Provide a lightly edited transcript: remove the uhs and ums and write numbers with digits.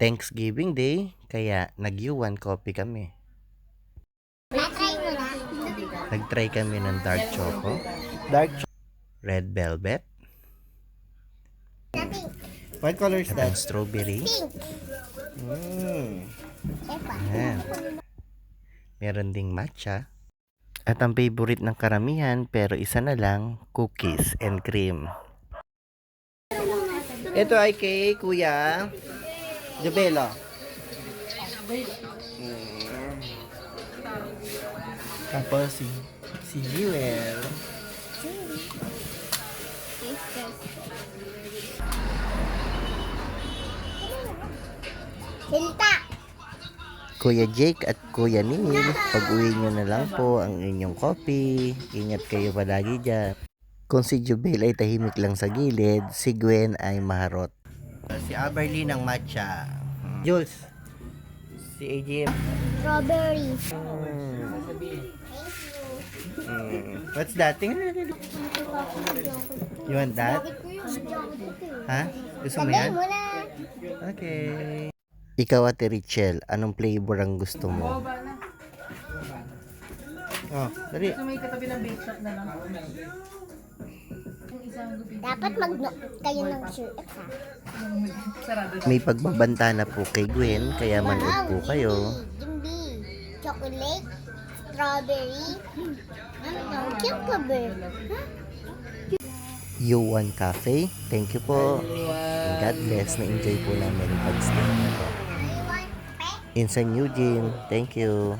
Thanksgiving Day, kaya nag-U1 coffee kami. Na-try mo na? Nag-try kami ng dark red velvet, What color is at ang that? strawberry. Pink. Epa. Ayan. Meron ding matcha. At ang favorite ng karamihan, pero isa na lang, cookies and cream. Ito ay kay Kuya Jabelo. Tapos si Jewel. Sinta. Kuya Jake at Kuya Neil, pag-uwi nyo na lang po ang inyong coffee. Ingat kayo palagi dyan. Kung si Jubel ay tahimik lang sa gilid, si Gwen ay maharot. Si Aberly ng matcha. Jules. Si AJM. Strawberry. What's that? Tingnan natin. You want that? Ha? Gusto mo Sabay yan? mo na. Okay. Ikaw Ate Richel, anong flavor ang gusto mo? Oh, dali. So may katabi ng bake shop na lang. Yung isang lupit. Dapat mag-knock kayo ng shirt, ha? Sarado. May pagbabanta na po kay Gwen, kaya manood po kayo. Jimby. Chocolate. Strawberry. Cucumber. U1 Cafe, thank you po. And God bless, na-enjoy po namin ang pag-stay na to. In San Eugene, thank you.